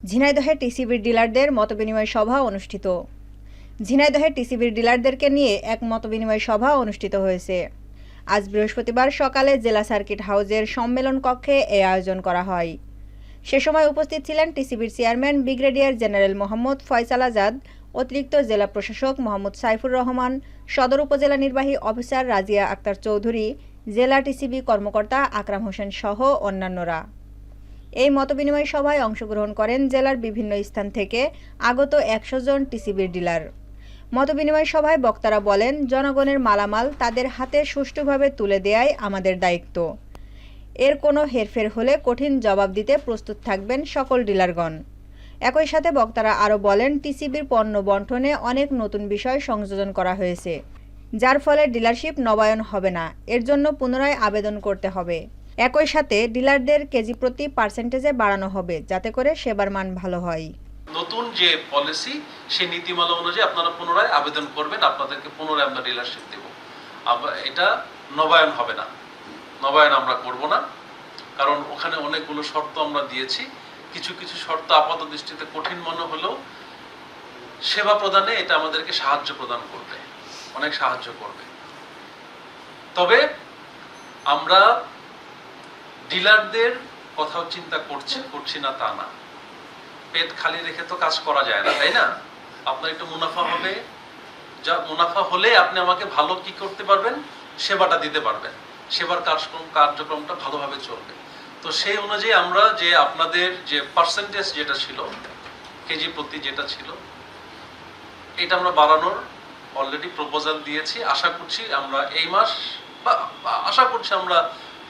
ঝিনাইদহে টিসিবির ডিলারদের মতবিনিময় সভা অনুষ্ঠিত। ঝিনাইদহে টিসিবির ডিলারদেরকে নিয়ে এক মতবিনিময় সভা অনুষ্ঠিত হয়েছে। আজ বৃহস্পতিবার সকালে জেলা সার্কিট হাউজের সম্মেলন কক্ষে এই আয়োজন করা হয়। সে সময় উপস্থিত ছিলেন টিসিবির chairman brigadier general Mohammad Faisal Azad, অতিরিক্ত জেলা প্রশাসক মোহাম্মদ সাইফুর রহমান, সদর উপজেলা নির্বাহী অফিসার রাজিয়া আক্তার চৌধুরী, জেলা টিসিবি কর্মকর্তা আকরাম হোসেন সহ অন্যান্যরা। এই মতবিনিময় সভায় অংশগ্রহণ করেন জেলার বিভিন্ন স্থান থেকে আগত ১০০ জন টিসিবির ডিলার। মতবিনিময় সভায় বক্তারা বলেন, জনগণের মালামাল তাদের হাতে সুষ্ঠুভাবে তুলে দেয়াই আমাদের দায়িত্ব। এর কোনো হেরফের হলে কঠিন জবাব দিতে প্রস্তুত থাকবেন সকল ডিলারগণ। একই সাথে বক্তারা আরও বলেন, টিসিবির পণ্য বণ্টনে অনেক নতুন বিষয় সংযোজন করা হয়েছে, যার ফলে ডিলারশিপ নবায়ন হবে না, এর জন্য পুনরায় আবেদন করতে হবে। একই সাথে ডিলারদের কেজি প্রতি পার্সেন্টেজে বাড়ানো হবে, যাতে করে সেবার মান ভালো হয়। নতুন যে পলিসি সেই নীতিমালা অনুযায়ী আপনারা পুনরায় আবেদন করবেন, আপনাদেরকে পুনরায় আমরা ডিলারশিপ দেব। এটা নবায়ন হবে না, নবায়ন আমরা করব না, কারণ ওখানে অনেকগুলো শর্ত আমরা দিয়েছি। কিছু কিছু শর্ত আপাত দৃষ্টিতে কঠিন মনে হলেও সেবা প্রদানে এটা আমাদেরকে সাহায্য প্রদান করবে, অনেক সাহায্য করবে। তবে আমরা ডিলারদের কথাও চিন্তা করছি না তা না। পেট খালি রেখে তো কাজ করা যায় না, তাই না? আপনার একটু মুনাফা হবে, যা মুনাফা হলে আপনি আমাকে ভালো কি করতে পারবেন, সেবাটা দিতে পারবেন, সেবার কার্যক্রমটা ভালোভাবে চলবে। তো সেই অনুযায়ী আমরা যে আপনাদের যে পার্সেন্টেজ যেটা ছিল, কেজি প্রতি যেটা ছিল, এটা আমরা বাড়ানোর অলরেডি প্রপোজাল দিয়েছি। আশা করছি আমরা এই মাস বা আশা করছি আমরা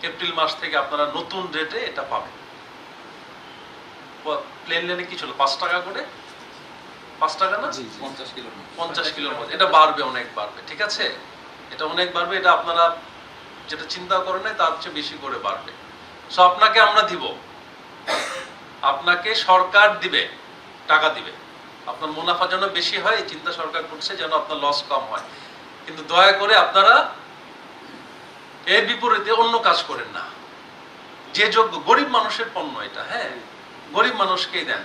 এপ্রিল মাস থেকে আপনারা নতুন রেটে এটা পাবেন। প্লেন লেনে কি ছিল 5 টাকা করে, 5 টাকা না 50 কিলোর মধ্যে, এটা বাড়বে, অনেক বাড়বে। ঠিক আছে, এটা অনেক বাড়বে, এটা আপনারা যেটা চিন্তা করেন না তার চেয়ে বেশি করে বাড়বে। সো আপনাকে আমরা দিব, আপনাকে সরকার দিবে, টাকা দিবে। আপনার মুনাফা যেন বেশি হয় এই চিন্তা সরকার করছে, যেন আপনার লস কম হয়। কিন্তু দয়া করে আপনারা এর বিপরীতে অন্য কাজ করেন না। যে যোগ্য গরিব মানুষের পণ্য এটা, হ্যাঁ, গরিব মানুষকেই দেন।